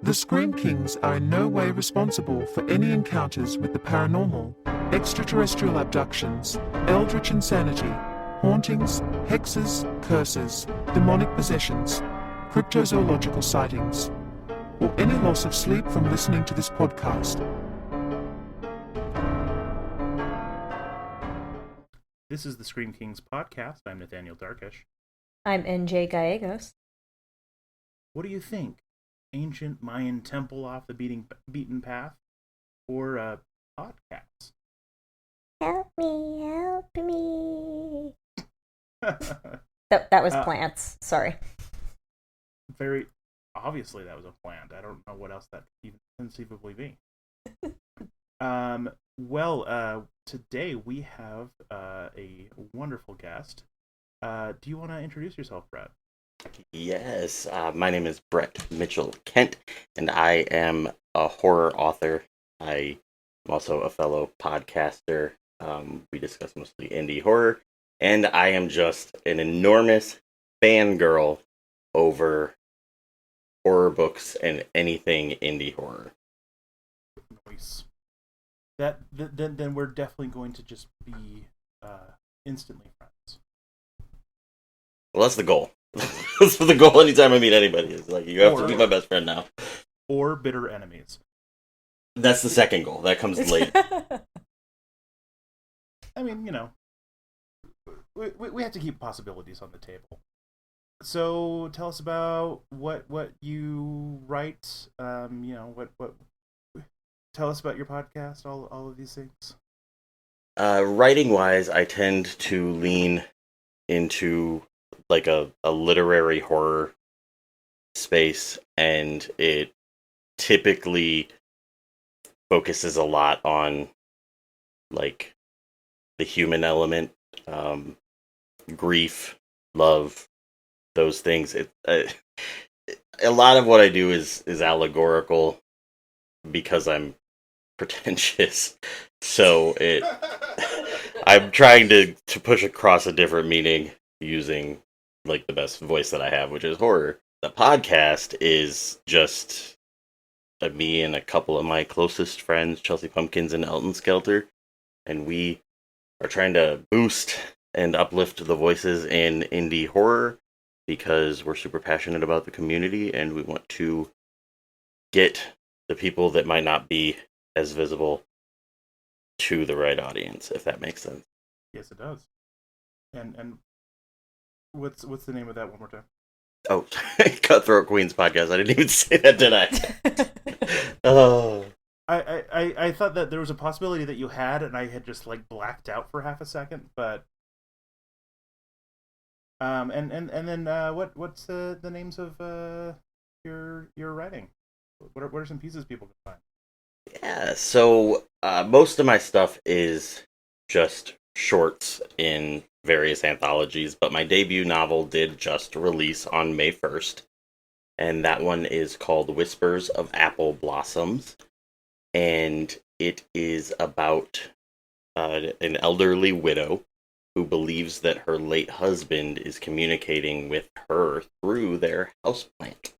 The Scream Kings are in no way responsible for any encounters with the paranormal, extraterrestrial abductions, eldritch insanity, hauntings, hexes, curses, demonic possessions, cryptozoological sightings, or any loss of sleep from listening to this podcast. This is the Scream Kings podcast. I'm Nathaniel Darkish. I'm NJ Gallegos. What do you think? Ancient Mayan temple off the beaten path, or a podcast? Help me. That was plants. Sorry. Very obviously that was a plant. I don't know what else that could even conceivably be. Today we have a wonderful guest. Do you want to introduce yourself, Brett? Yes, my name is Brett Mitchell Kent, and I am a horror author. I am also a fellow podcaster. We discuss mostly indie horror, and I am just an enormous fangirl over horror books and anything indie horror. Nice. Then we're definitely going to just be instantly friends. Well, that's the goal. That's the goal anytime I meet anybody. It's like, you have to be my best friend now. Or bitter enemies. That's the second goal. That comes later. I mean, you know, we have to keep possibilities on the table. So tell us about what you write. What tell us about your podcast. All of these things. Writing wise, I tend to lean into like a literary horror space, and it typically focuses a lot on like the human element, grief, love, those things. A lot of what I do is allegorical because I'm pretentious, so I'm trying to push across a different meaning using like the best voice that I have, which is horror. The podcast is just me and a couple of my closest friends, Chelsea Pumpkins and Elton Skelter, and we are trying to boost and uplift the voices in indie horror because we're super passionate about the community, and we want to get the people that might not be as visible to the right audience, if that makes sense. Yes, it does. And what's the name of that one more time? Oh, Cutthroat Queens podcast. I didn't even say that, did I? Oh. I thought that there was a possibility that you had, and I had just like blacked out for half a second. But and then what's the names of your writing? What are some pieces people can find? Yeah, so most of my stuff is just shorts in various anthologies, but my debut novel did just release on May 1st, and that one is called Whispers of Apple Blossoms, and it is about an elderly widow who believes that her late husband is communicating with her through their houseplant.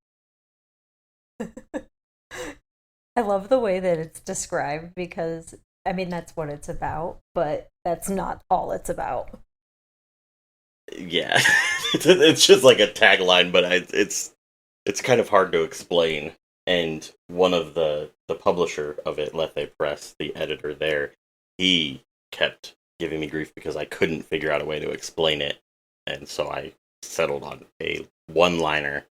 I love the way that it's described because, I mean, that's what it's about, but that's not all it's about. Yeah, it's just like a tagline, but it's kind of hard to explain. And one of the publisher of it, Lethe Press, the editor there, he kept giving me grief because I couldn't figure out a way to explain it, and so I settled on a one-liner.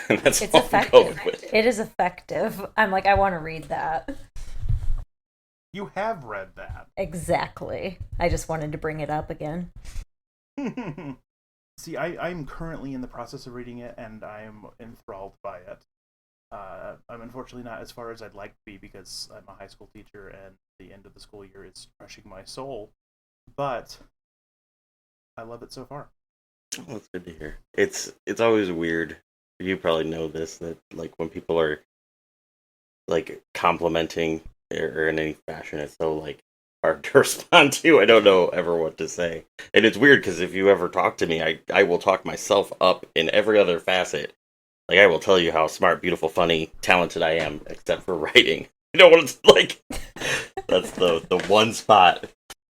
And that's it's all effective. I'm going with. It is effective. I'm like, I want to read that. You have read that. Exactly. I just wanted to bring it up again. See, I'm currently in the process of reading it, and I'm enthralled by it. I'm unfortunately not as far as I'd like to be because I'm a high school teacher, and the end of the school year is crushing my soul. But I love it so far. Oh, that's good to hear. It's always weird. You probably know this, that like when people are like complimenting or in any fashion, it's so like hard to respond to. I don't know ever what to say. And it's weird because if you ever talk to me, I will talk myself up in every other facet. Like, I will tell you how smart, beautiful, funny, talented I am, except for writing. You know what it's like? That's the one spot.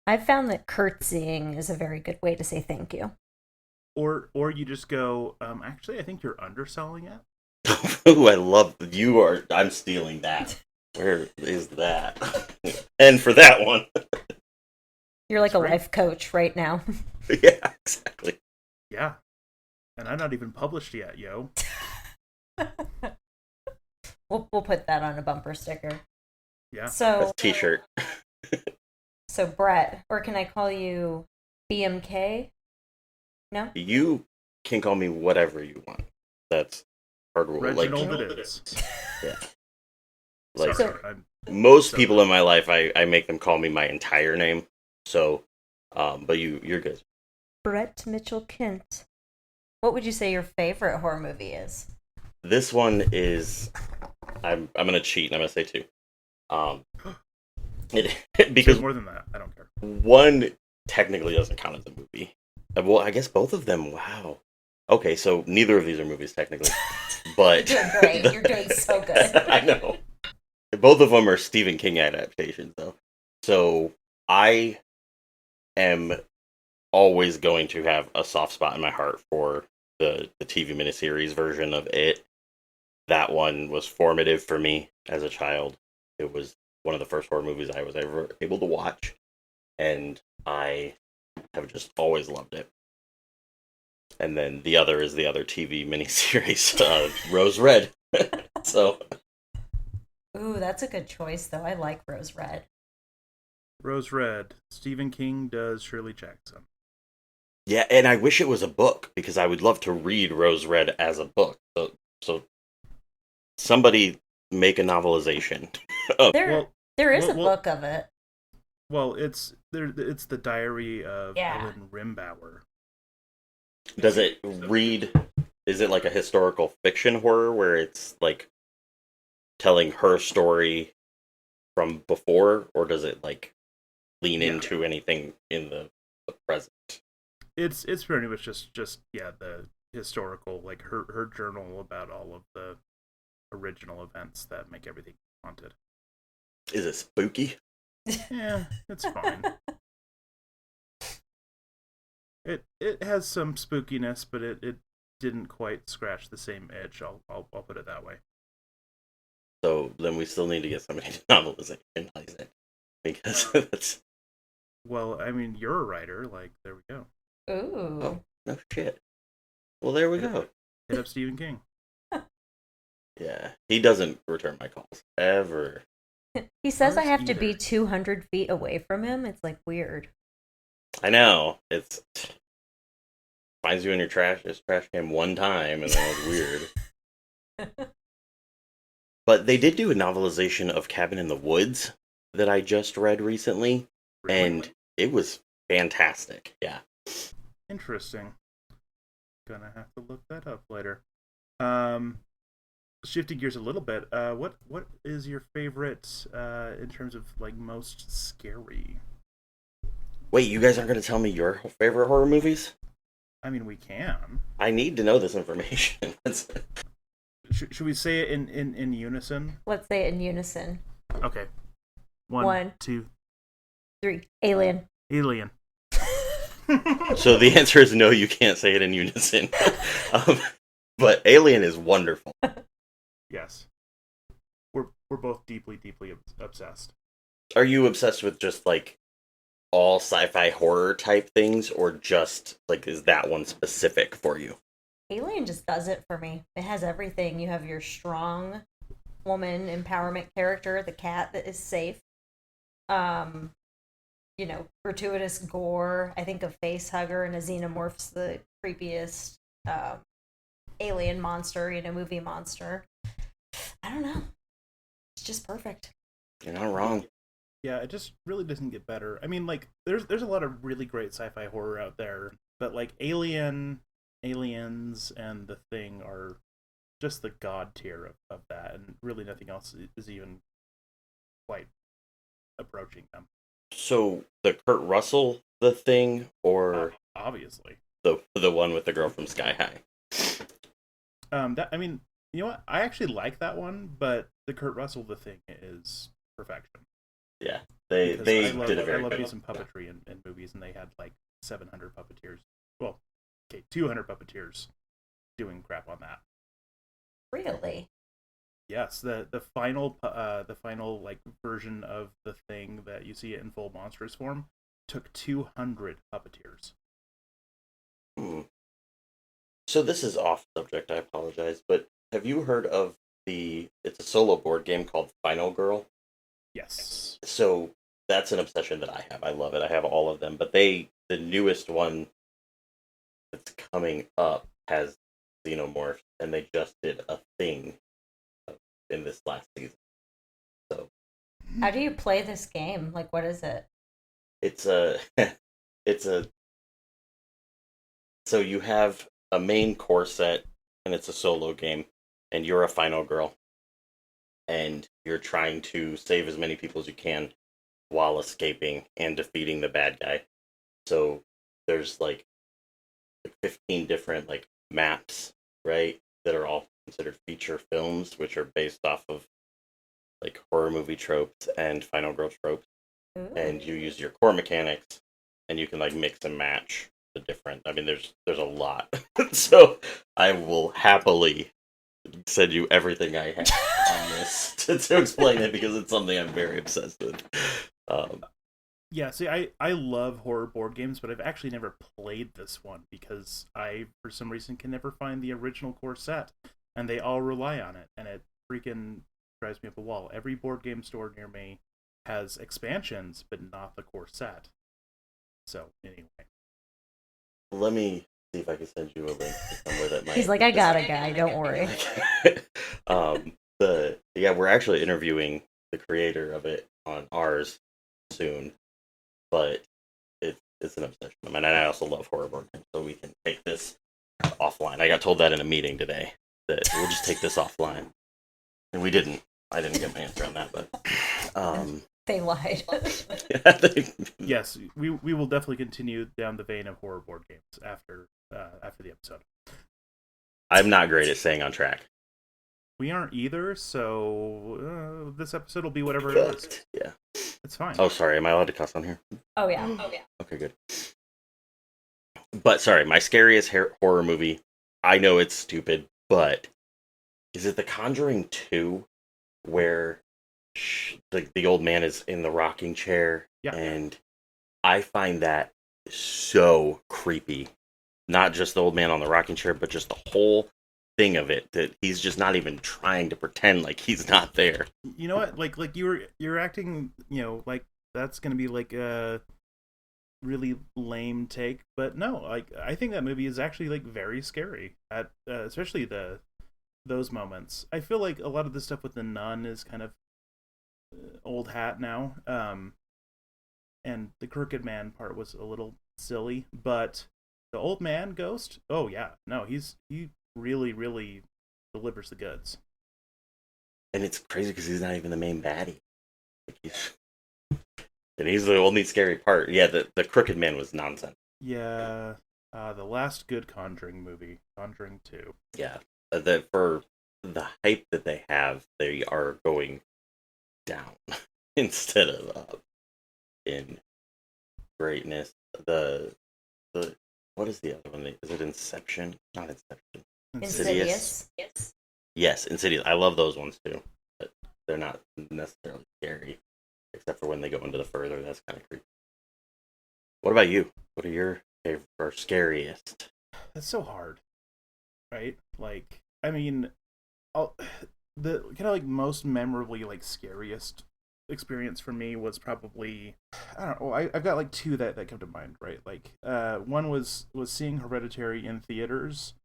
I've found that curtsying is a very good way to say thank you. Or you just go, actually, I think you're underselling it. Ooh, I love you are. I'm stealing that. Where is that? And for that one. You're like That's a right. life coach right now. Yeah, exactly. Yeah. And I'm not even published yet, yo. We'll put that on a bumper sticker. Yeah. That's So a t-shirt. so Brett, or can I call you BMK? No? You can call me whatever you want. That's hard rule. Reginald Like, it is. yeah. Like, Sorry, So- I'm most so- people in my life, I make them call me my entire name. So, but you're good. Brett Mitchell Kent. What would you say your favorite horror movie is? This one is, I'm gonna cheat and I'm gonna say two. Because Say more than that. I don't care. one technically doesn't count as a movie. Well, I guess both of them. Wow. Okay, so neither of these are movies technically, but You're doing great. You're doing so good. I know. Both of them are Stephen King adaptations, though. So I am always going to have a soft spot in my heart for the TV miniseries version of it. That one was formative for me as a child. It was one of the first horror movies I was ever able to watch, and I have just always loved it. And then the other is the other TV miniseries, Rose Red. So Ooh, that's a good choice, though. I like Rose Red. Rose Red. Stephen King does Shirley Jackson. yeah, and I wish it was a book because I would love to read Rose Red as a book. So somebody make a novelization. There is a well- book of it. Well, it's the diary of Yeah. Ellen Rimbauer. Does it read? Is it like a historical fiction horror where it's like telling her story from before, or does it like lean Yeah. into anything in the present? It's pretty much just the historical, like her journal about all of the original events that make everything haunted. Is it spooky? Yeah, it's fine. It has some spookiness, but it didn't quite scratch the same itch. I'll put it that way. So then we still need to get somebody to novelize it because that's Well, I mean, you're a writer. Like, there we go. Ooh. oh no shit. Well, there we go. Hit up Stephen King. Yeah, he doesn't return my calls ever. He says I Ours have to be either. 200 feet away from him. It's like weird. I know it's finds you in your trash can one time, and then it's weird. But they did do a novelization of Cabin in the Woods that I just read recently, Really? and it was fantastic. Yeah. Interesting. Gonna have to look that up later. Shifting gears a little bit, what is your favorite in terms of like most scary? Wait, you guys aren't going to tell me your favorite horror movies? I mean, we can. I need to know this information. Should we say it in unison? Let's say it in unison. Okay. One. One, two, 3. Alien. Alien. So the answer is no, you can't say it in unison. But Alien is wonderful. Yes. We're both deeply obsessed. Are you obsessed with just like all sci-fi horror type things, or just like is that one specific for you? Alien just does it for me. It has everything. You have your strong woman empowerment character, the cat that is safe. Gratuitous gore. I think a face hugger and a xenomorph's the creepiest alien monster, movie monster. I don't know. It's just perfect. You're not wrong. Yeah, it just really doesn't get better. I mean, like, there's a lot of really great sci-fi horror out there, but like Aliens, and The Thing are just the god tier of that, and really nothing else is even quite approaching them. So the Kurt Russell, The Thing, or Obviously. the one with the girl from Sky High? I mean, You know what? I actually like that one, but the Kurt Russell The Thing is perfection. Yeah, they Because they I love did a I very love good me one. some puppetry in movies, and they had like 700 puppeteers. Well, okay, 200 puppeteers doing crap on that. Really? Yes, the final like version of the thing that you see it in full monstrous form took 200 puppeteers. Hmm. So this is off subject. I apologize, but have you heard of the? It's a solo board game called Final Girl. Yes. So that's an obsession that I have. I love it. I have all of them, but the newest one that's coming up has xenomorphs, and they just did a thing in this last season. So How do you play this game? Like, what is it? it's a it's a so you have a main core set, and it's a solo game, and you're a final girl, and you're trying to save as many people as you can while escaping and defeating the bad guy. So there's like 15 different like maps, right? That are all considered feature films, which are based off of like horror movie tropes and final girl tropes. And Ooh. you use your core mechanics, and you can like mix and match the different. I mean, there's a lot. So I will happily send you everything I have on this to explain it, because it's something I'm very obsessed with. Um, Yeah, see, I love horror board games, but I've actually never played this one because I, for some reason, can never find the original core set, and they all rely on it, and it freaking drives me up a wall. Every board game store near me has expansions, but not the core set. So, anyway. Let me see if I can send you a link to somewhere that might. He's like, I got a guy. Don't worry. We're actually interviewing the creator of it on ours soon, but it's an obsession of mine, and I also love horror board games, so we can take this offline. I got told that in a meeting today, that we'll just take this offline, and we didn't. I didn't get my answer on that, but They lied. Yes, we will definitely continue down the vein of horror board games after the episode. I'm not great at staying on track. We aren't either, so this episode will be whatever it is. Yeah. It's fine. Oh, sorry. Am I allowed to cuss on here? Oh yeah. Okay, good. But sorry, my scariest horror movie. I know it's stupid, but is it The Conjuring 2, where the old man is in the rocking chair? Yeah. And I find that so creepy. Not just the old man on the rocking chair, but just the whole thing of it, that he's just not even trying to pretend like he's not there. You know what? Like you're acting, like that's gonna be like a really lame take, but no, like I think that movie is actually like very scary at especially those moments. I feel like a lot of the stuff with the nun is kind of old hat now, and the crooked man part was a little silly, but the old man ghost, oh yeah, no, he really delivers the goods. And it's crazy because he's not even the main baddie. And he's the only scary part. Yeah, the crooked man was nonsense. Yeah, the last good Conjuring movie, Conjuring 2. Yeah, that for the hype that they have, they are going down instead of up in greatness. The what is the other one? Is it Inception? Not Inception. Insidious. Yes, Insidious. I love those ones too, but they're not necessarily scary, except for when they go into the further. That's kind of creepy. What about you? What are your favorite or scariest? That's so hard, right? Like, I mean, the kind of like most memorably like scariest experience for me was probably, I don't know. I've got like two that come to mind, right? Like, one was seeing Hereditary in theaters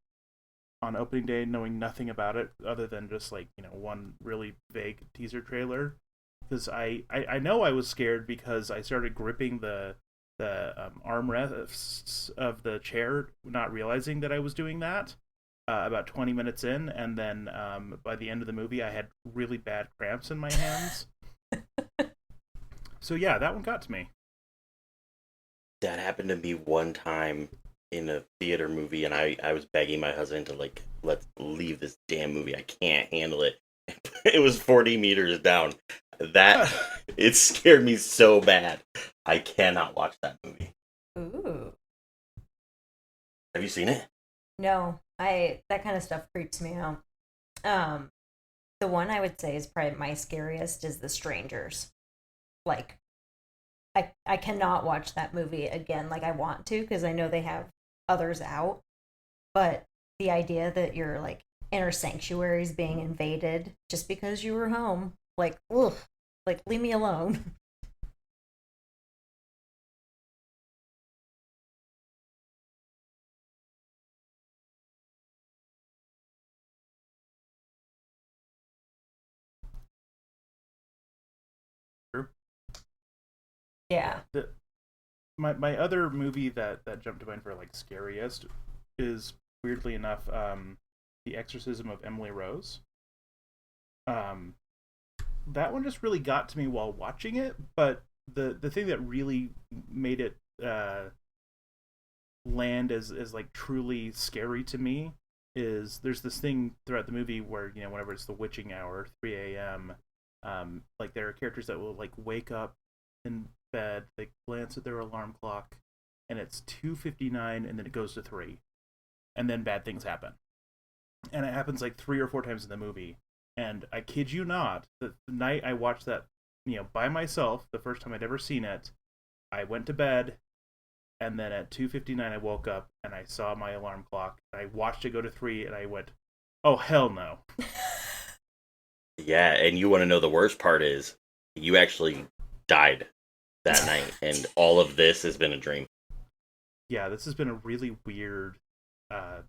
on opening day, knowing nothing about it other than just like one really vague teaser trailer. Because I know I was scared because I started gripping the armrests of the chair, not realizing that I was doing that. About 20 minutes in, and then by the end of the movie, I had really bad cramps in my hands. So yeah, that one got to me. That happened to me one time in a theater movie, and I was begging my husband to like, let's leave this damn movie. I can't handle it. It was 40 meters down. That it scared me so bad. I cannot watch that movie. Ooh. Have you seen it? No, that kind of stuff creeps me out. The one I would say is probably my scariest is The Strangers. Like, I cannot watch that movie again. Like, I want to because I know they have others out, but the idea that your like inner sanctuary is being invaded just because you were home, like, ugh, like leave me alone. Yeah. My other movie that jumped to mind for like scariest is weirdly enough The Exorcism of Emily Rose. That one just really got to me while watching it, but the thing that really made it land as like truly scary to me is there's this thing throughout the movie where, you know, whenever it's the witching hour, 3 a.m., like there are characters that will like wake up in bed, they glance at their alarm clock, and it's 2:59, and then it goes to 3, and then bad things happen, and it happens like 3 or 4 times in the movie. And I kid you not, the night I watched that, you know, by myself, the first time I'd ever seen it, I went to bed, and then at 2:59 I woke up and I saw my alarm clock. I watched it go to 3, and I went, "Oh hell no!" Yeah, and you want to know the worst part is you actually died that night, and all of this has been a dream. Yeah, this has been a really weird. Well,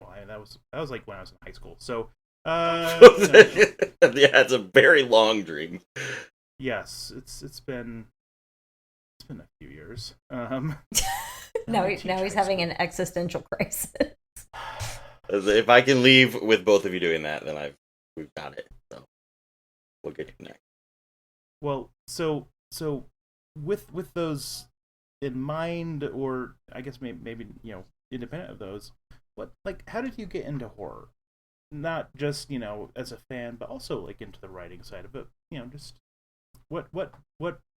that was like when I was in high school. So, you know, Yeah, it's a very long dream. yes, it's been a few years. Now I teach he's high having school. an existential crisis. If I can leave with both of you doing that, then we've got it. So we'll get you next. Well, so with those in mind, or I guess maybe you know, independent of those, what, like, how did you get into horror? Not just, you know, as a fan, but also like into the writing side of it. You know, just what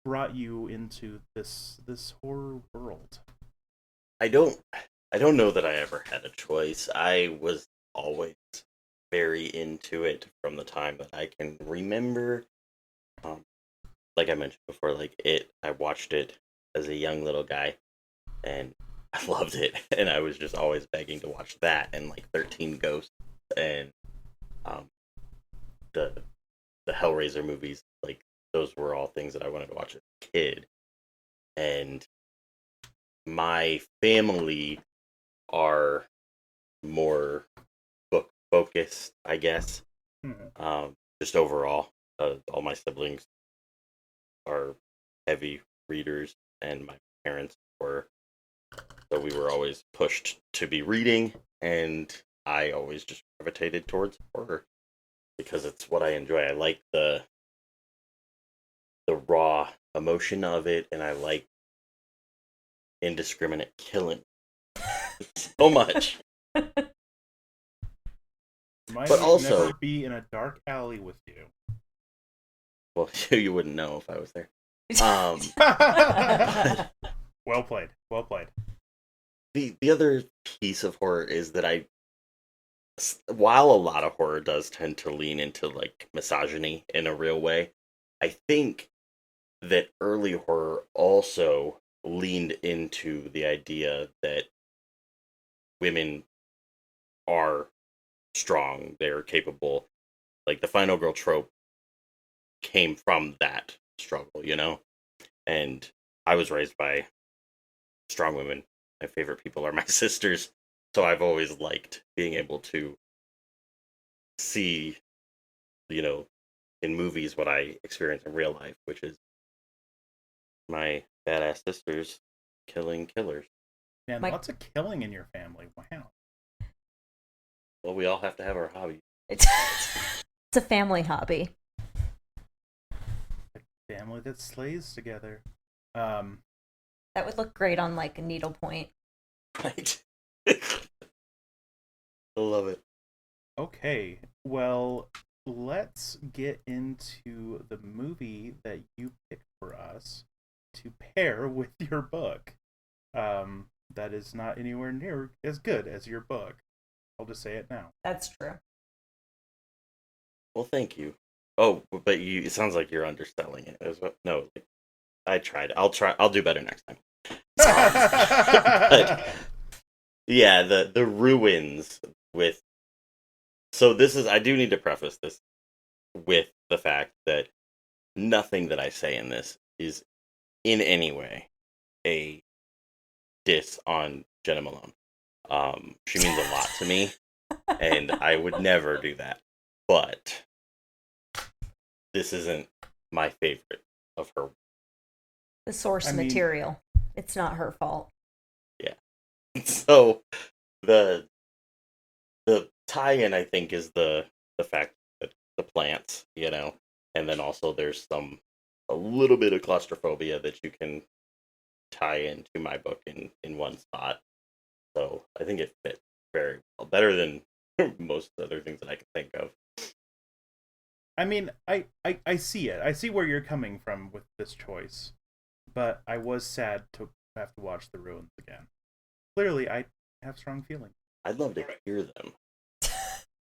brought you into this horror world? I don't know that I ever had a choice. I was always very into it from the time that I can remember. Like I mentioned before, I watched it as a young little guy, and I loved it. And I was just always begging to watch that and like 13 Ghosts and um, the Hellraiser movies. Like those were all things that I wanted to watch as a kid. And my family are more book focused, I guess. Just overall, all my siblings are heavy readers, and my parents were. So we were always pushed to be reading, and I always just gravitated towards horror because it's what I enjoy. I like the raw emotion of it, and I like indiscriminate killing so much. Might But also, never be in a dark alley with you. well, you wouldn't know if I was there. Um, Well played. Well played. the other piece of horror is that while a lot of horror does tend to lean into like misogyny in a real way, I think that early horror also leaned into the idea that women are strong, they're capable. Like the final girl trope came from that struggle, you know? And I was raised by strong women. My favorite people are my sisters. So I've always liked being able to see, you know, in movies what I experience in real life, which is my badass sisters killing killers. Man, My- lots of killing in your family. Wow. Well, we all have to have our hobbies. It's a family hobby. Family that slays together. That would look great on like a needlepoint. Right. I love it. Okay, well, let's get into the movie that you picked for us to pair with your book. That is not anywhere near as good as your book. I'll just say it now. That's true. Well, thank you. Oh, but it sounds like you're underselling it as well. No, like, I tried. I'll do better next time. But yeah, the ruins with. So this is. I do need to preface this with the fact that nothing that I say in this is in any way a diss on Jena Malone. She means a lot to me, and I would never do that. But this isn't my favorite of her. The source material. It's not her fault. Yeah. So the tie-in, I think, is the fact that the plants, and then also there's a little bit of claustrophobia that you can tie into my book in one spot. So I think it fits very well, better than most other things that I can think of. I mean, I see it. I see where you're coming from with this choice, but I was sad to have to watch The Ruins again. Clearly, I have strong feelings. I'd love to hear them.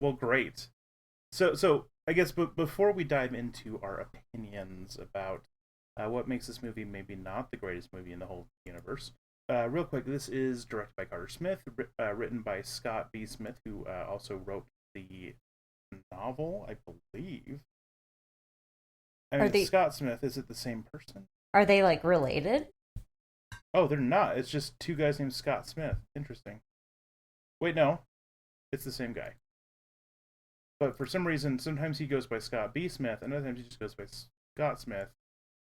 Well, great. So I guess before we dive into our opinions about what makes this movie maybe not the greatest movie in the whole universe, real quick, this is directed by Carter Smith, written by Scott B. Smith, who also wrote the novel, I believe. Scott Smith, is it the same person? Are they like related? Oh, they're not. It's just two guys named Scott Smith. Interesting. Wait, no. It's the same guy. But for some reason, sometimes he goes by Scott B. Smith, and other times he just goes by Scott Smith.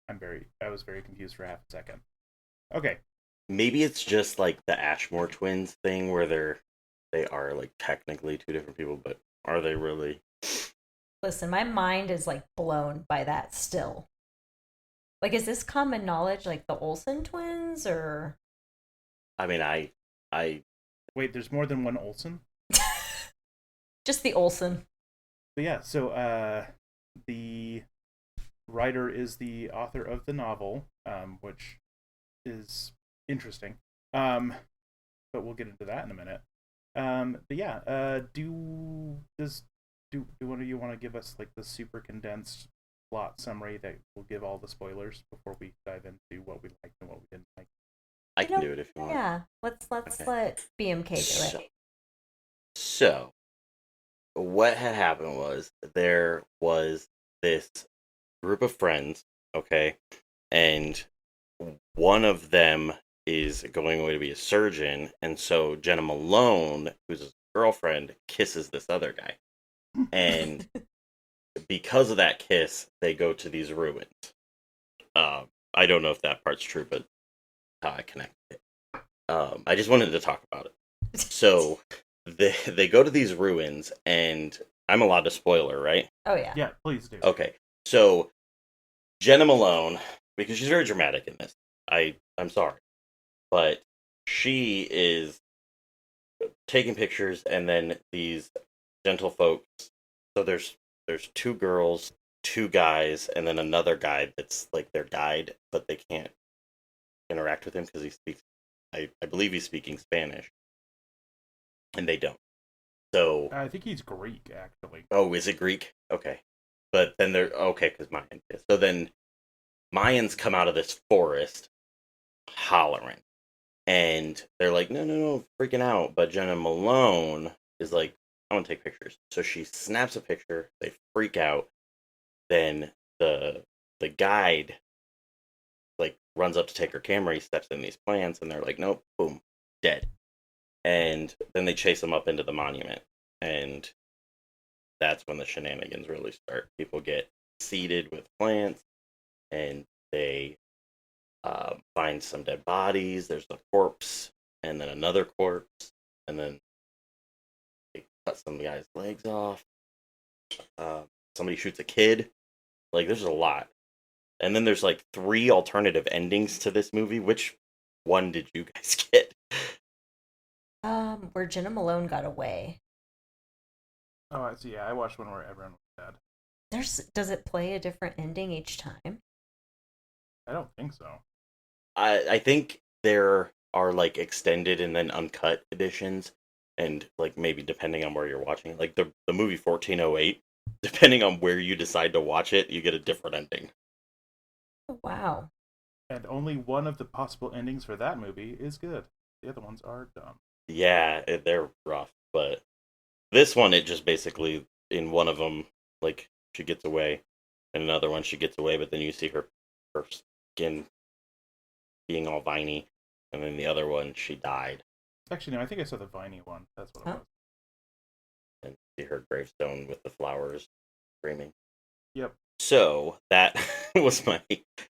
I was very confused for half a second. Okay. Maybe it's just like the Ashmore twins thing where they are like technically two different people, but are they really? Listen, my mind is like blown by that still. Like, is this common knowledge, like the Olsen twins, or? I mean, I Wait, there's more than one Olsen? Just the Olsen. But yeah, so the writer is the author of the novel, which is interesting. But we'll get into that in a minute. But yeah, do one of you want to give us like the super condensed plot summary that will give all the spoilers before we dive into what we liked and what we didn't like? I can do it if you want. Yeah, let's Okay. let BMK do it. So, what had happened was there was this group of friends, okay, and one of them is going away to be a surgeon, and so Jena Malone, who's his girlfriend, kisses this other guy, and because of that kiss, they go to these ruins. I don't know if that part's true, but how I connected it. I just wanted to talk about it. So they go to these ruins, and I'm allowed to spoiler, right? Oh yeah. Yeah, please do. Okay, so Jena Malone, because she's very dramatic in this. I'm sorry, but she is taking pictures, and then these gentle folks. So there's two girls, two guys, and then another guy that's like their guide, but they can't interact with him because he speaks. I believe he's speaking Spanish, and they don't. So I think he's Greek, actually. Oh, is it Greek? Okay, but then they're okay because Mayan. So then Mayans come out of this forest hollering, and they're like, no, freaking out. But Jena Malone is like, I want to take pictures. So she snaps a picture. They freak out. Then the guide like runs up to take her camera. He steps in these plants, and they're like, nope, boom, dead. And then they chase him up into the monument, and that's when the shenanigans really start. People get seeded with plants, and they find some dead bodies. There's a corpse, and then another corpse, and then they cut some guy's legs off. Somebody shoots a kid. Like, there's a lot. And then there's like 3 alternative endings to this movie. Which one did you guys get? Where Jena Malone got away. Oh, I see. Yeah, I watched one where everyone was dead. Does it play a different ending each time? I don't think so. I think there are like extended and then uncut editions, and like maybe depending on where you're watching, like the movie 1408, depending on where you decide to watch it, you get a different ending. Oh, wow. And only one of the possible endings for that movie is good. The other ones are dumb. Yeah, they're rough, but this one it just basically in one of them like she gets away, and another one she gets away, but then you see her skin being all viney, and then the other one she died, Actually, no, I think I saw the Viney one. That's what it Oh. was. and see her gravestone with the flowers screaming. Yep. So that was my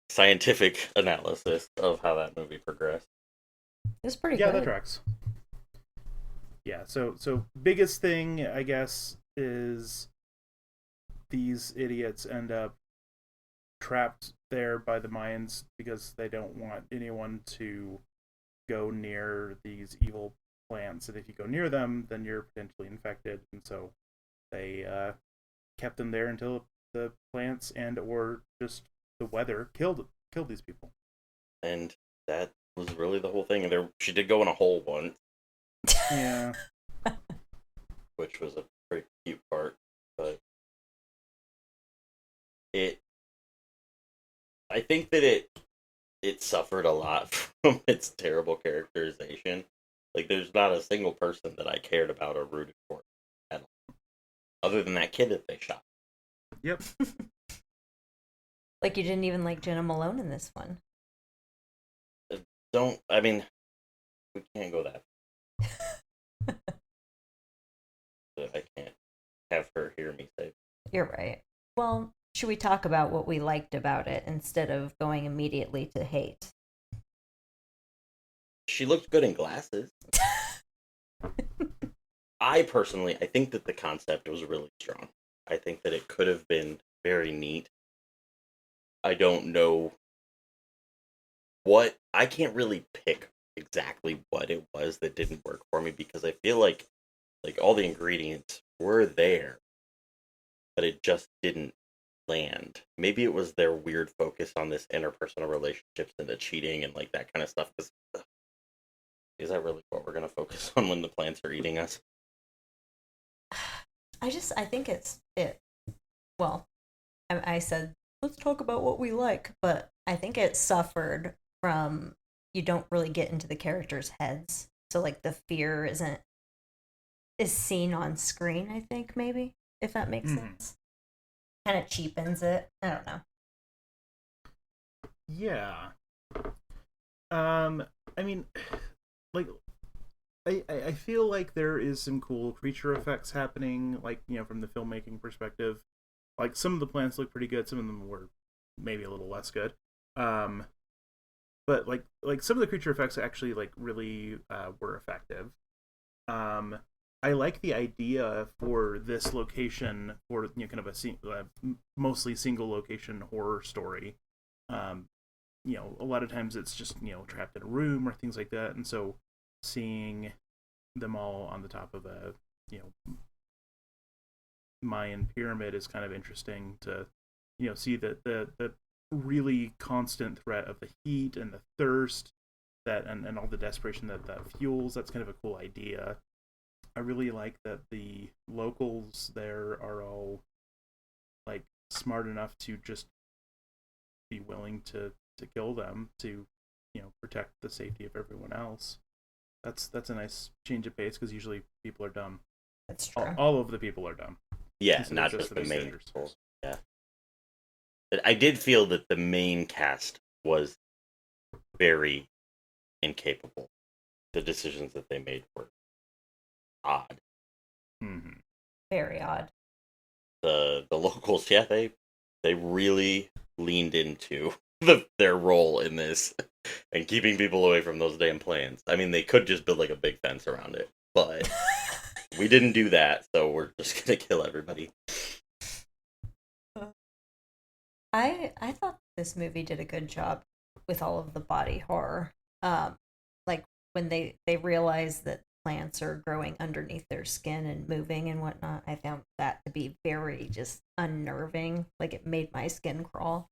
scientific analysis of how that movie progressed. It's pretty Yeah, good. that tracks. Yeah, so biggest thing, I guess, is these idiots end up trapped there by the Mayans because they don't want anyone to go near these evil plants. And if you go near them, then you're potentially infected. And so they kept them there until the plants and or just the weather killed these people. And that was really the whole thing. And she did go in a hole once, Yeah. which was a pretty cute part, but I think that it suffered a lot from its terrible characterization. Like, there's not a single person that I cared about or rooted for at all, other than that kid that they shot. Yep. Like you didn't even like Jena Malone in this one. I mean, we can't go that far. I can't have her hear me say. You're right. Well, should we talk about what we liked about it instead of going immediately to hate? She looked good in glasses. I think that the concept was really strong. I think that it could have been very neat. I don't know I can't really pick exactly what it was that didn't work for me, because I feel like all the ingredients were there, but it just didn't land. Maybe it was their weird focus on this interpersonal relationships and the cheating and like that kind of stuff. Because is that really what we're gonna focus on when the plants are eating us? I think it. Well, I said let's talk about what we like, but I think it suffered from you don't really get into the characters' heads, so like the fear is seen on screen. I think maybe if that makes sense, kind of cheapens it. I don't know. Yeah. I mean, like, I feel like there is some cool creature effects happening, like, you know, from the filmmaking perspective. Like, some of the plants look pretty good, some of them were maybe a little less good. But like some of the creature effects actually like really were effective. I like the idea for this location for, you know, kind of a mostly single location horror story. You know, a lot of times it's just, you know, trapped in a room or things like that, and so seeing them all on the top of a, you know, Mayan pyramid is kind of interesting to, you know, see the really constant threat of the heat and the thirst that and all the desperation that fuels. That's kind of a cool idea. I really like that the locals there are all like smart enough to just be willing to kill them to, you know, protect the safety of everyone else. That's a nice change of pace, because usually people are dumb. That's true. All of the people are dumb. Yeah, not just the main people. Yeah. But I did feel that the main cast was very incapable. The decisions that they made were odd. Mm-hmm. Very odd. The locals, yeah, they really leaned into their role in this and keeping people away from those damn plants. I mean, they could just build like a big fence around it, but we didn't do that, so we're just gonna kill everybody. I thought this movie did a good job with all of the body horror. Like when they realized that plants are growing underneath their skin and moving and whatnot. I found that to be very just unnerving. Like it made my skin crawl.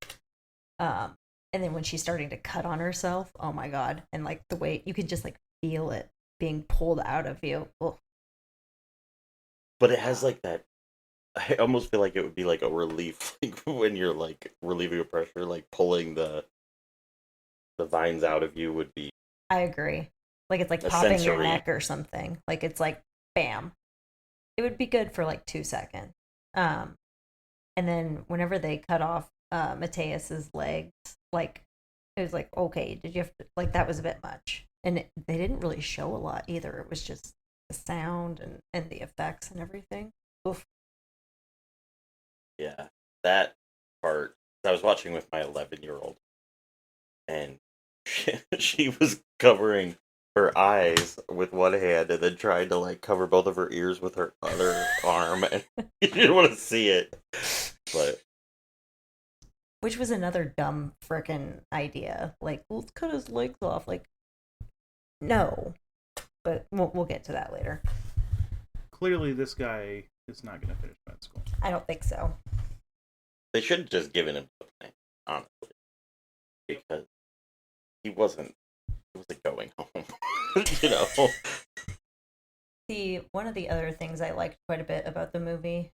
And then when she's starting to cut on herself, oh my god! And like the way you could just like feel it being pulled out of you. Ugh. But it has like that. I almost feel like it would be like a relief, like when you're like relieving a pressure, like pulling the vines out of you would be I agree. Like it's like a popping your sensory. neck or something. Like it's like bam. It would be good for like 2 seconds. Um, and then whenever they cut off Mateus's legs, like it was like, okay, did you have to, like that was a bit much. And they didn't really show a lot either. It was just the sound and the effects and everything. Oof. Yeah, that part. I was watching with my 11-year-old, and she was covering her eyes with one hand and then trying to like cover both of her ears with her other arm, and you didn't want to see it. But Which was another dumb frickin' idea. Like, let's cut his legs off. Like, no. But we'll get to that later. Clearly, this guy is not going to finish med school. I don't think so. they should have just given him something, honestly, because he wasn't going home. You know. See, one of the other things I liked quite a bit about the movie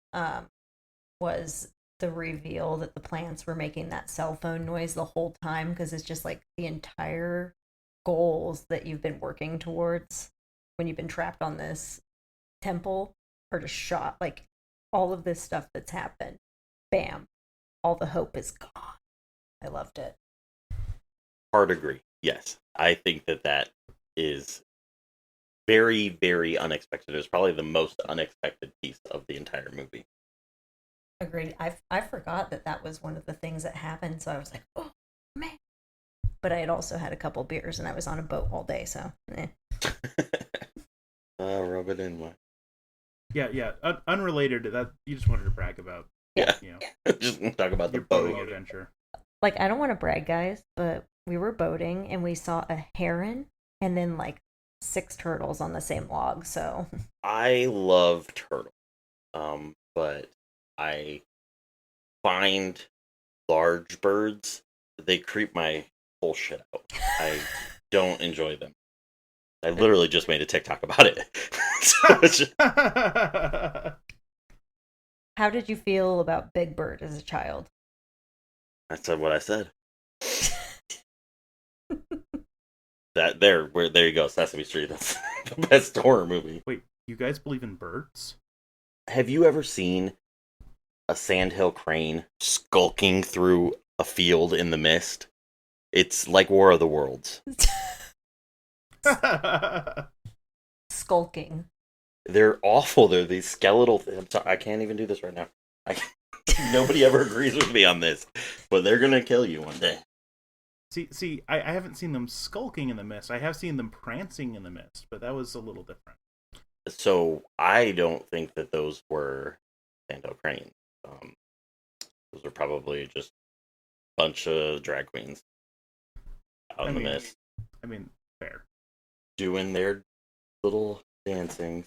was the reveal that the plants were making that cell phone noise the whole time, because it's just like the entire goals that you've been working towards when you've been trapped on this temple are just shot. Like all of this stuff that's happened, bam, all the hope is gone. I loved it. Hard agree. Yes, I think that is very, very unexpected. It was probably the most unexpected piece of the entire movie. Agreed. I forgot that was one of the things that happened, so I was like, oh man. But I had also had a couple beers and I was on a boat all day, so Rub it in. What? Yeah. Unrelated to that, you just wanted to brag about. Yeah. You know, Just talk about the your boating boat. adventure. like I don't want to brag, guys, but we were boating and we saw a heron and then like 6 turtles on the same log. So I love turtles, but I find large birds, they creep my whole shit out. I don't enjoy them. I literally just made a TikTok about it. So it's just, how did you feel about Big Bird as a child? I said what I said. There you go. Sesame Street. That's the best horror movie. Wait, you guys believe in birds? Have you ever seen a sandhill crane skulking through a field in the mist? It's like War of the Worlds. Skulking. They're awful. They're these skeletal. I'm sorry, I can't even do this right now. Nobody ever agrees with me on this, but they're gonna kill you one day. See, I haven't seen them skulking in the mist. I have seen them prancing in the mist, but that was a little different. So I don't think that those were sandhill cranes. Those are probably just a bunch of drag queens out in the mist. I mean, fair. Doing their little dancing.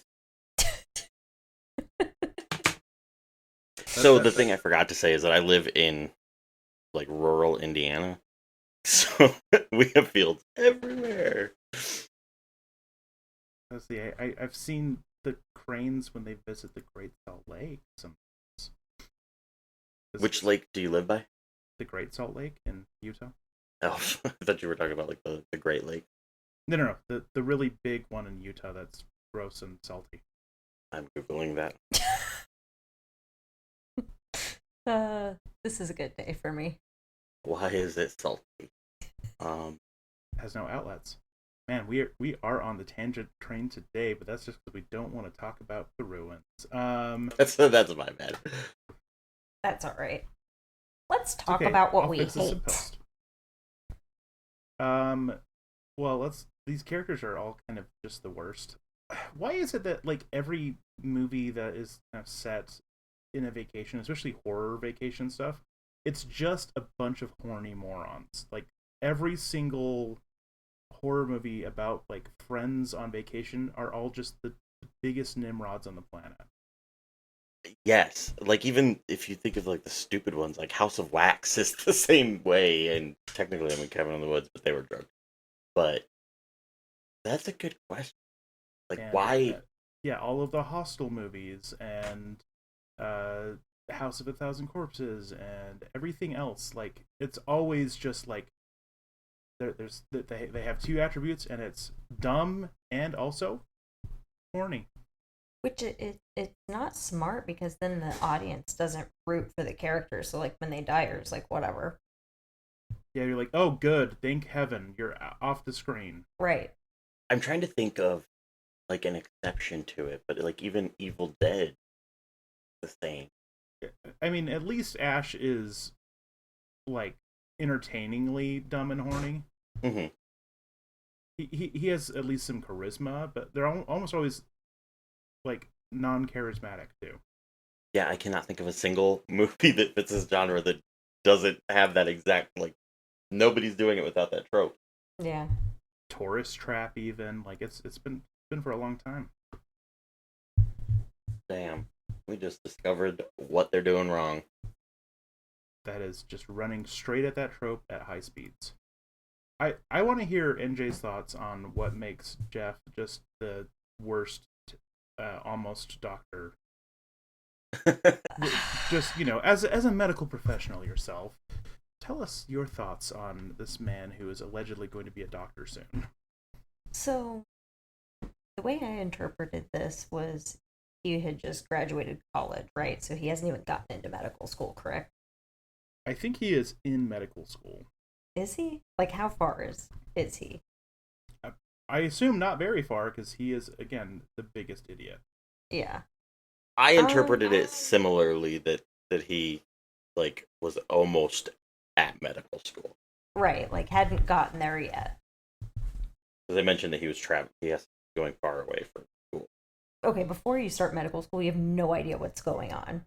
So the thing I forgot to say is that I live in like rural Indiana, so we have fields everywhere. Let's see. I've seen the cranes when they visit the Great Salt Lake. Which lake do you live by? The Great Salt Lake in Utah. Oh, I thought you were talking about like the Great Lake. No. The really big one in Utah that's gross and salty. I'm Googling that. This is a good day for me. Why is it salty? Has no outlets. Man, we are on the tangent train today, but that's just because we don't want to talk about the ruins. That's my bad. That's all right. Let's talk okay. about what I'll we fix this in hate. post. Well, these characters are all kind of just the worst. Why is it that like every movie that is kind of set in a vacation, especially horror vacation stuff, it's just a bunch of horny morons? Like every single horror movie about like friends on vacation are all just the biggest nimrods on the planet. Yes, like even if you think of like the stupid ones, like House of Wax is the same way, and technically, I mean Cabin in the Woods, but they were drunk. But that's a good question. Like, And why? yeah, all of the Hostel movies and House of a Thousand Corpses and everything else. Like, it's always just like they have two attributes, and it's dumb and also horny. Which it's not smart because then the audience doesn't root for the characters. So like when they die, it's like whatever. Yeah, you're like, oh, good, thank heaven, you're off the screen. Right. I'm trying to think of like an exception to it, but like even Evil Dead, the same. I mean, at least Ash is like entertainingly dumb and horny. Mm-hmm. He has at least some charisma, but they're almost always like non-charismatic too. Yeah, I cannot think of a single movie that fits this genre that doesn't have that exact like. Nobody's doing it without that trope. Yeah. Tourist Trap, even like it's been for a long time. Damn, we just discovered what they're doing wrong. That is just running straight at that trope at high speeds. I want to hear NJ's thoughts on what makes Jeff just the worst, almost doctor. Just, you know, as a medical professional yourself, tell us your thoughts on this man who is allegedly going to be a doctor soon. So the way I interpreted this was he had just graduated college, right? So he hasn't even gotten into medical school, correct? I think he is in medical school. Is he? Like how far is he? I assume not very far, because he is, again, the biggest idiot. Yeah. I interpreted it similarly that he like was almost at medical school. Right, like hadn't gotten there yet. Because I mentioned that he was traveling. He has going far away from school. Okay, before you start medical school, you have no idea what's going on.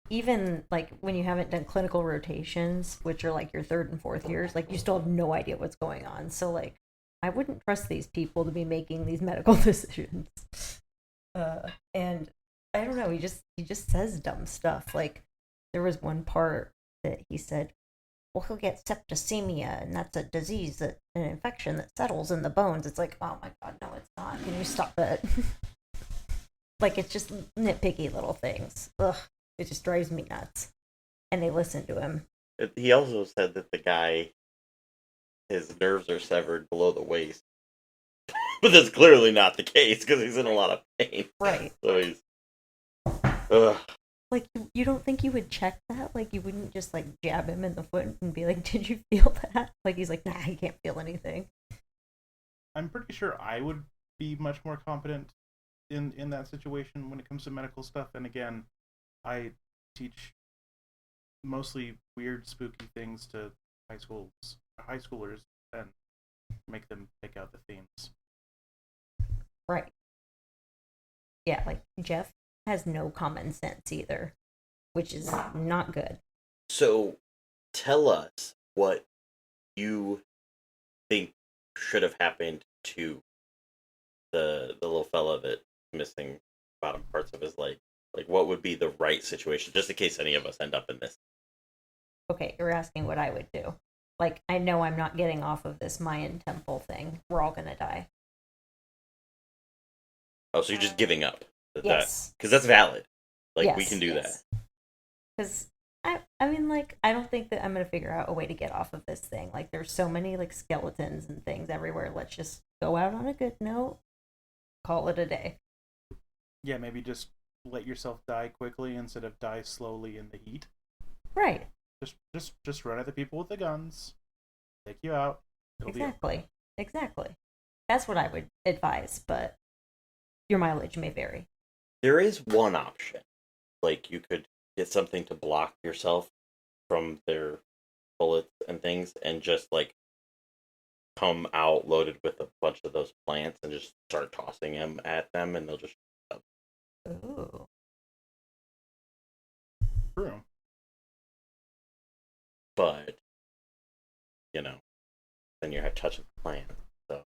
Even like when you haven't done clinical rotations, which are like your third and fourth years, like you still have no idea what's going on. So like I wouldn't trust these people to be making these medical decisions. And I don't know, he just says dumb stuff. Like there was one part that he said, well, he'll get septicemia, and that's a disease, that an infection that settles in the bones. It's like, oh my god, no, it's not. Can you stop it? Like it's just nitpicky little things. Ugh, it just drives me nuts. And they listen to him. He also said that the guy, his nerves are severed below the waist. But that's clearly not the case because he's in a lot of pain. Right. So he's. Ugh. Like, you don't think you would check that? Like, you wouldn't just, like, jab him in the foot and be like, did you feel that? Like, he's like, nah, he can't feel anything. I'm pretty sure I would be much more competent in that situation when it comes to medical stuff. And again, I teach mostly weird, spooky things to high schoolers and make them pick out the themes. Right. Yeah, like, Jeff has no common sense either, which is not good. So, tell us what you think should have happened to the little fella that's missing bottom parts of his leg. Like, what would be the right situation, just in case any of us end up in this? Okay, you're asking what I would do. Like, I know I'm not getting off of this Mayan temple thing. We're all gonna die. Oh, so you're just giving up? Yes. Because that's valid. Like, yes, we can do yes. that. Because I mean, like, I don't think that I'm gonna figure out a way to get off of this thing. Like, there's so many like skeletons and things everywhere. Let's just go out on a good note. Call it a day. Yeah, maybe just let yourself die quickly instead of die slowly in the heat. Right. Just run at the people with the guns. Take you out. Exactly. That's what I would advise, but your mileage may vary. There is one option. Like, you could get something to block yourself from their bullets and things, and just, like, come out loaded with a bunch of those plants and just start tossing them at them, and they'll just shut up. Ooh. True. But, you know, then you're touching the plant. So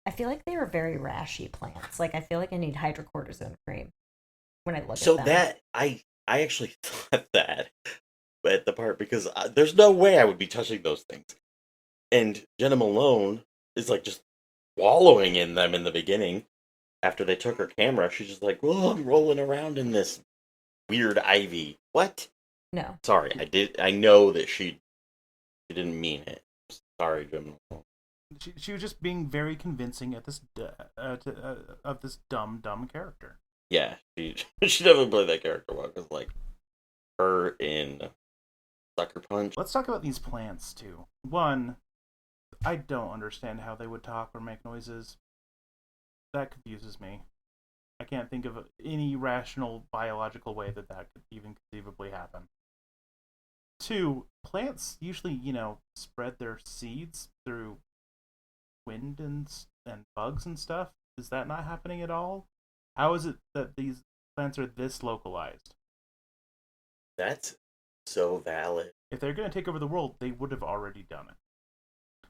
I feel like they were very rashy plants. Like I feel like I need hydrocortisone cream when I look at so them. that I actually thought that at the part because there's no way I would be touching those things. And Jena Malone is like just wallowing in them in the beginning. After they took her camera, she's just like, "Oh, I'm rolling around in this weird ivy." What? No. Sorry, I know that she didn't mean it. Sorry, Jena Malone. She was just being very convincing at this of this dumb character. Yeah, she definitely played that character well. Because like her in Sucker Punch. Let's talk about these plants too. One, I don't understand how they would talk or make noises. That confuses me. I can't think of any rational biological way that could even conceivably happen. Two, plants usually, spread their seeds through wind and bugs and stuff. Is that not happening at all? How is it that these plants are this localized? That's so valid. If they're going to take over the world, they would have already done it.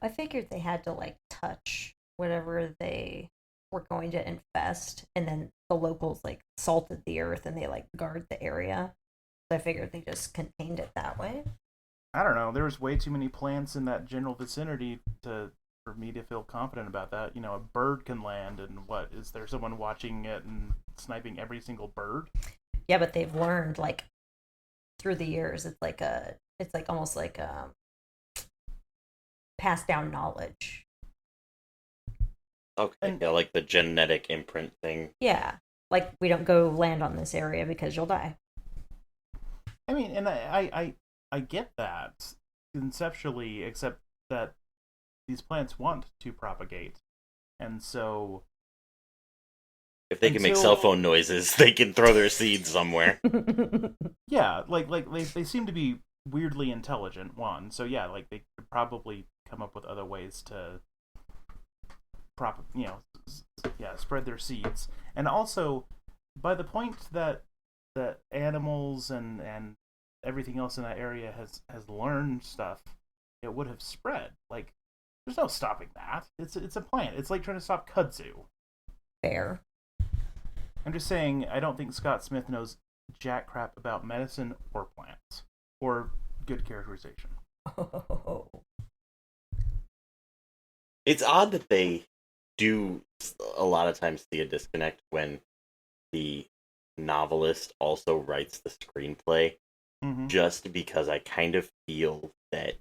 I figured they had to like touch whatever they were going to infest, and then the locals like salted the earth and they like guard the area. So I figured they just contained it that way. I don't know. There's way too many plants in that general vicinity for me to feel confident about that. A bird can land, and what is there someone watching it and sniping every single bird? Yeah, but they've learned like through the years. It's like almost like passed down knowledge. Okay, yeah, like the genetic imprint thing. Yeah, like we don't go land on this area because you'll die. I mean, and I get that conceptually, except that these plants want to propagate, and so if they can make cell phone noises, they can throw their seeds somewhere. Yeah, like they seem to be weirdly intelligent. One, so yeah, like they could probably come up with other ways to spread their seeds, and also by the point that animals and everything else in that area has learned stuff, it would have spread. Like, there's no stopping that. It's a plant. It's like trying to stop kudzu. Fair. I'm just saying, I don't think Scott Smith knows jack crap about medicine or plants or good characterization. Oh. It's odd that they do a lot of times see a disconnect when the novelist also writes the screenplay. Mm-hmm. Just because I kind of feel that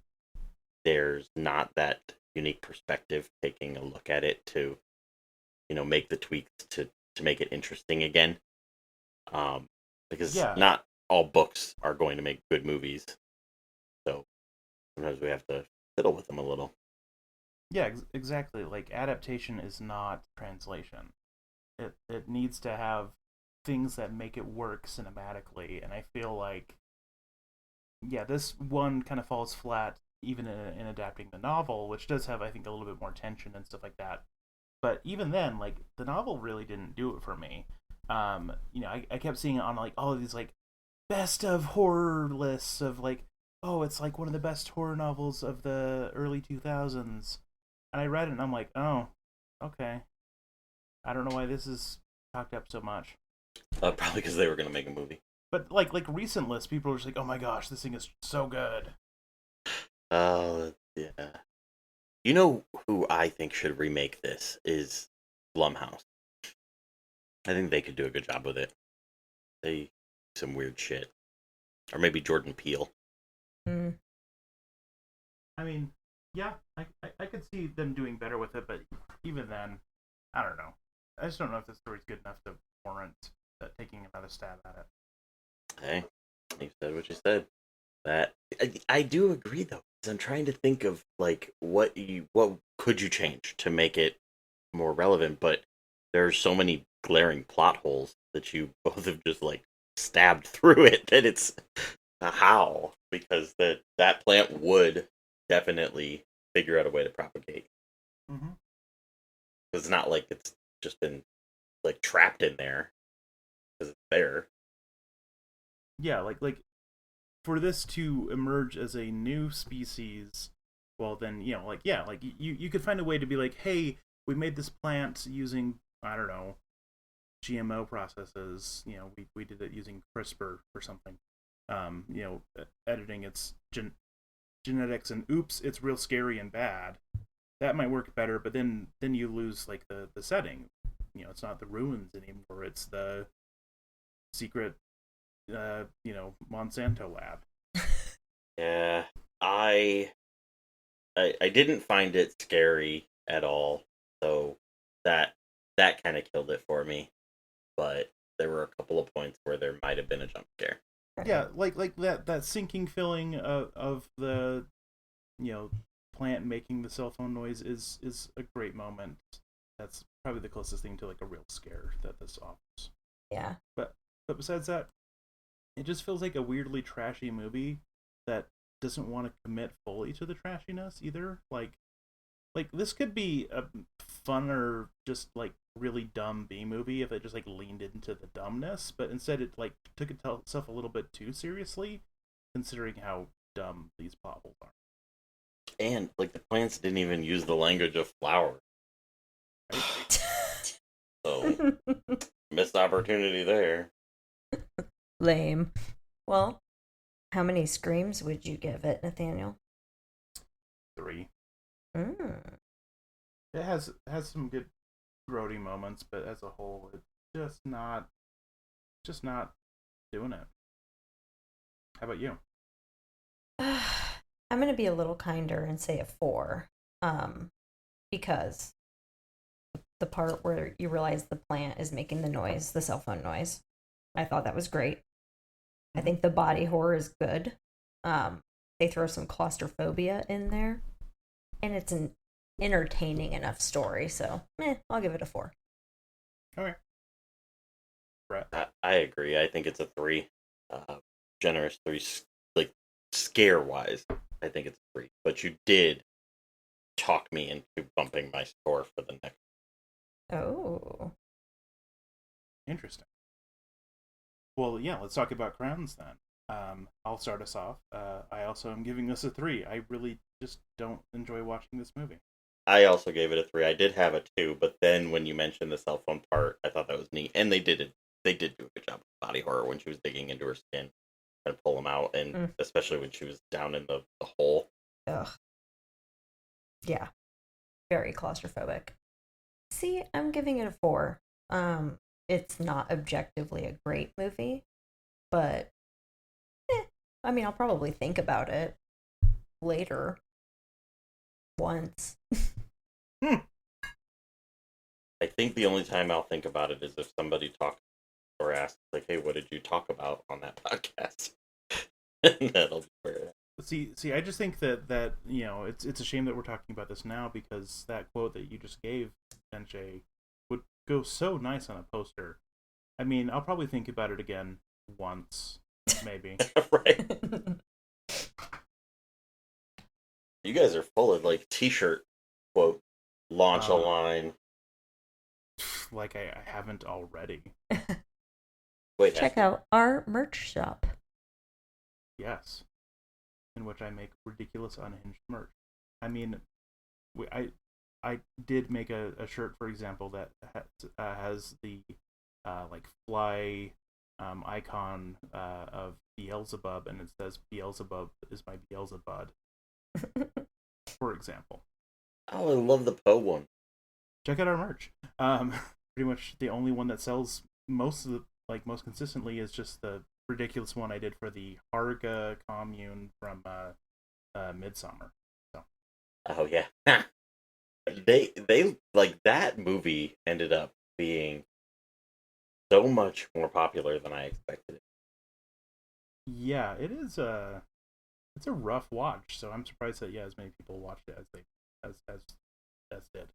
there's not that unique perspective taking a look at it to, make the tweaks to make it interesting again. Because not all books are going to make good movies. So sometimes we have to fiddle with them a little. Yeah, exactly. Like, adaptation is not translation. It needs to have things that make it work cinematically, and I feel like this one kind of falls flat even in adapting the novel, which does have, I think, a little bit more tension and stuff like that. But even then, like, the novel really didn't do it for me. I kept seeing it on like all of these like best of horror lists of like, oh, it's like one of the best horror novels of the early 2000s, and I read it and I'm like, oh, okay, I don't know why this is talked up so much. Probably because they were going to make a movie. But like recent lists, people are just like, oh my gosh, this thing is so good. Yeah. You know who I think should remake this is Blumhouse. I think they could do a good job with it. They do some weird shit. Or maybe Jordan Peele. Mm. I mean, yeah, I could see them doing better with it, but even then, I don't know. I just don't know if the story's good enough to warrant taking another stab at it. Hey, you said what you said. That I do agree though, because I'm trying to think of like what could you change to make it more relevant, but there's so many glaring plot holes that you both have just like stabbed through it that it's how, because that plant would definitely figure out a way to propagate. Mm-hmm. It's not like it's just been like trapped in there because it's there. Yeah, like for this to emerge as a new species well then, like, yeah, like you could find a way to be like, hey, we made this plant using, I don't know, GMO processes. We did it using CRISPR or something. Editing its genetics, and oops, it's real scary and bad. That might work better, but then you lose like the setting. It's not the ruins anymore. It's the secret, Monsanto lab. Yeah, I didn't find it scary at all, so that kind of killed it for me. But there were a couple of points where there might have been a jump scare. Yeah, like that sinking feeling of the plant making the cell phone noise is a great moment. That's probably the closest thing to like a real scare that this offers. Yeah. But besides that, it just feels like a weirdly trashy movie that doesn't want to commit fully to the trashiness either. Like this could be a funner, just like really dumb B movie if it just like leaned into the dumbness, but instead it like took itself a little bit too seriously, considering how dumb these plot holes are. And like the plants didn't even use the language of flower, Right? so missed opportunity there. Lame. Well, how many screams would you give it, Nathaniel? 3. Mm. It has some good throaty moments, but as a whole, it's just not doing it. How about you? I'm going to be a little kinder and say a 4. Because the part where you realize the plant is making the noise, the cell phone noise, I thought that was great. I think the body horror is good. They throw some claustrophobia in there, and it's an entertaining enough story. So, I'll give it a 4. Okay. Brett. I agree. I think it's a 3. Generous 3, like scare wise. I think it's a 3. But you did talk me into bumping my score for the next. Oh. Interesting. Well, yeah, let's talk about crowns then. I'll start us off. I also am giving this a 3. I really just don't enjoy watching this movie. I also gave it a 3. I did have a 2, but then when you mentioned the cell phone part, I thought that was neat, and they did do a good job of body horror when she was digging into her skin and pull them out, and especially when she was down in the hole. Ugh. Yeah. Very claustrophobic. See, I'm giving it a 4. It's not objectively a great movie, but I mean, I'll probably think about it later. Once. I think the only time I'll think about it is if somebody talks or asks, like, hey, what did you talk about on that podcast? That'll be fair. See, I just think that it's a shame that we're talking about this now, because that quote that you just gave, NJ, would go so nice on a poster. I mean, I'll probably think about it again once, maybe. Right. You guys are full of like t-shirt quote, launch a line. Like I haven't already. Wait, check out our merch shop. Yes. In which I make ridiculous unhinged merch. I mean, I did make a shirt, for example, that has the like fly icon of Beelzebub, and it says Beelzebub is my Beelzebud. For example. Oh, I love the Poe one. Check out our merch. Pretty much the only one that sells most consistently is just the ridiculous one I did for the Harga commune from Midsummer. So. Oh yeah. They like that movie ended up being so much more popular than I expected it. Yeah, it is it's a rough watch, so I'm surprised that as many people watched it as did.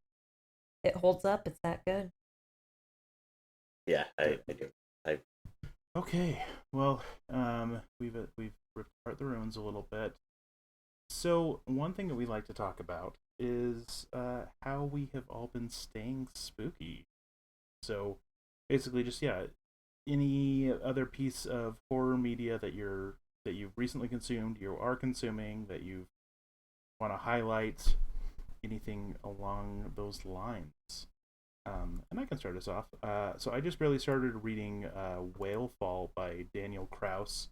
It holds up. It's that good. Yeah, I do. Okay, well, we've ripped apart the ruins a little bit. So one thing that we like to talk about is how we have all been staying spooky. So basically, just any other piece of horror media that you've recently consumed, you are consuming, that you've want to highlight, anything along those lines. And I can start us off. So I just barely started reading Whale Fall by Daniel Kraus.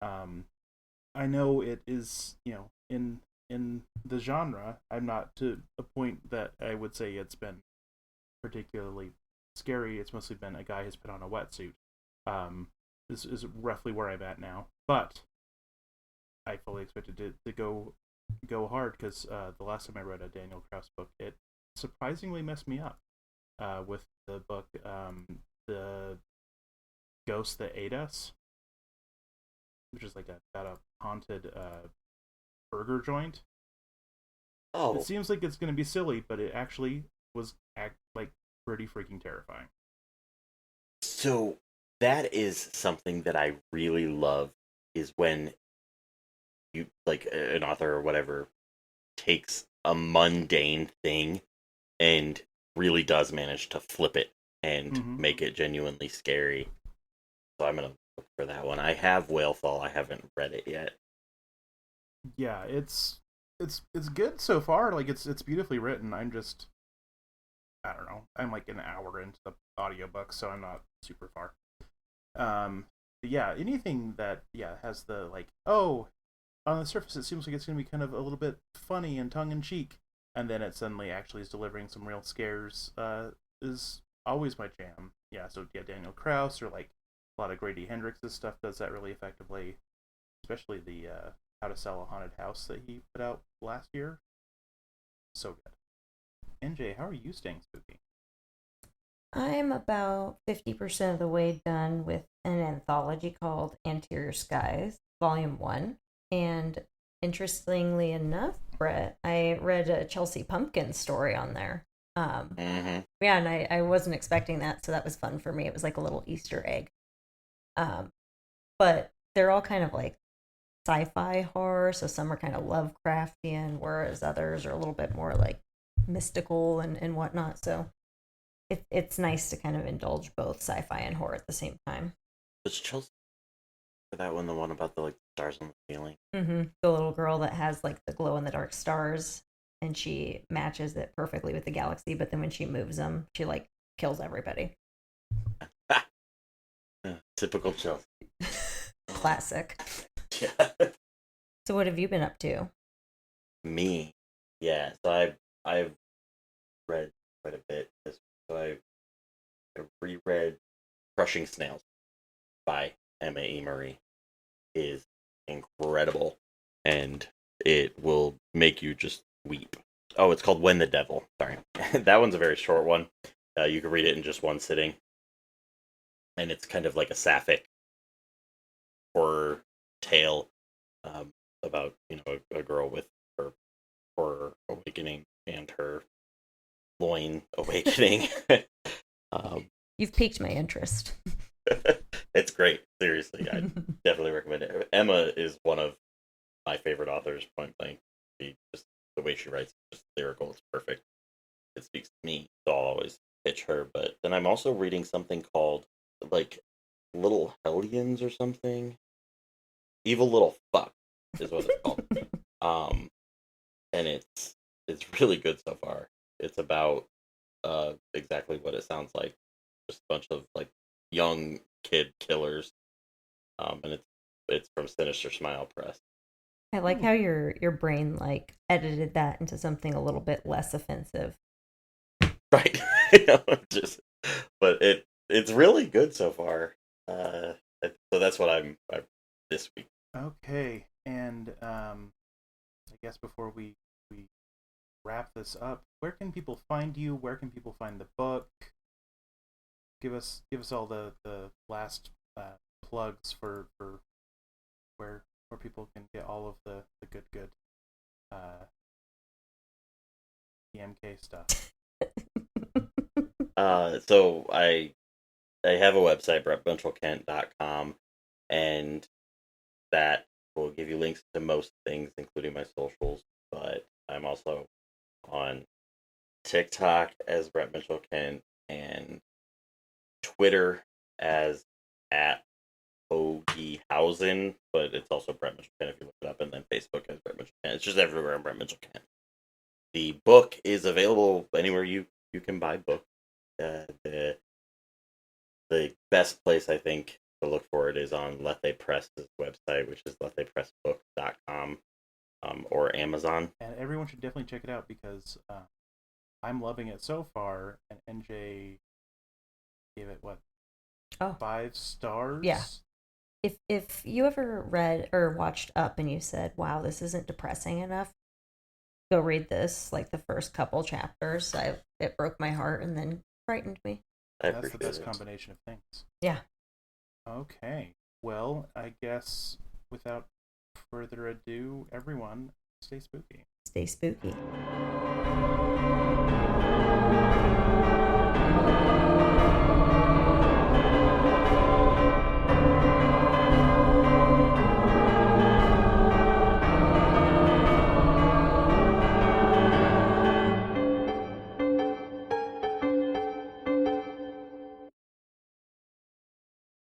I know it is, in the genre, I'm not to a point that I would say it's been particularly scary. It's mostly been a guy who's put on a wetsuit. This is roughly where I'm at now. But I fully expected it to go hard, because the last time I read a Daniel Kraus book, it surprisingly messed me up. With the book, The Ghost That Ate Us, which is like about a haunted burger joint. Oh, It seems like it's going to be silly, but it actually was like pretty freaking terrifying. so that is something that I really love, is when you, like, an author or whatever, takes a mundane thing and really does manage to flip it and make it genuinely scary. So I'm gonna look for that one. I have Whalefall. I haven't read it yet. Yeah, it's good so far. Like it's beautifully written. I don't know. I'm like an hour into the audiobook, so I'm not super far. But yeah, anything that has the like, oh, on the surface it seems like it's gonna be kind of a little bit funny and tongue in cheek, and then it suddenly actually is delivering some real scares, is always my jam. Yeah, so Daniel Kraus, or like a lot of Grady Hendrix's stuff does that really effectively, especially the How to Sell a Haunted House that he put out last year. So good. NJ, how are you staying spooky? I'm about 50% of the way done with an anthology called Anterior Skies, Volume 1. And interestingly enough, Brett, I read a Chelsea Pumpkin story on there. Yeah, and I wasn't expecting that, so that was fun for me. It was like a little Easter egg. But they're all kind of like sci-fi horror, so some are kind of Lovecraftian, whereas others are a little bit more like mystical and whatnot. So it's nice to kind of indulge both sci-fi and horror at the same time. Was Chelsea for that one the one about the like stars on the ceiling? The little girl that has like the glow in the dark stars, and she matches it perfectly with the galaxy, but then when she moves them, she like kills everybody. Typical Chelsea. Classic. Yeah. So what have you been up to? Me, yeah. So I've read quite a bit. So I reread Crushing Snails by Emma E. Murray. It is incredible, and it will make you just weep. Oh, it's called When the Devil. Sorry, that one's a very short one. You can read it in just one sitting, and it's kind of like a sapphic horror tale, about a girl with her horror awakening and her loin awakening. You've piqued my interest. It's great. Seriously, I definitely recommend it. Emma is one of my favorite authors, point blank. Just the way she writes, just lyrical. It's perfect. It speaks to me, so I'll always pitch her. But then I'm also reading something called like Little Hellions or something. Evil Little Fuck is what it's called. And it's really good so far. It's about exactly what it sounds like. Just a bunch of like young kid killers. And it's from Sinister Smile Press. I like how your brain like edited that into something a little bit less offensive. Right. Just, but it's really good so far. So that's what I'm this week. Okay, and I guess before we wrap this up, where can people find you? Where can people find the book? Give us all the last plugs for where people can get all of the good PMK stuff. So I have a website, brettbunchelkent.com, and that will give you links to most things, including my socials. But I'm also on TikTok as Brett Mitchell Kent and Twitter as @OG Hausen, but it's also Brett Mitchell Kent if you look it up, and then Facebook has Brett Mitchell Kent. It's just everywhere on Brett Mitchell Kent. The book is available anywhere you can buy books. The best place I think to look for it is on Lethe Press's website, which is lethepressbook.com, or Amazon. And everyone should definitely check it out because I'm loving it so far, and NJ gave it, what, 5 stars? Yeah. If you ever read or watched Up and you said, wow, this isn't depressing enough, go read this, like the first couple chapters. It broke my heart and then frightened me. That's the best combination of things. Yeah. Okay. Well, I guess without further ado, everyone, stay spooky. Stay spooky.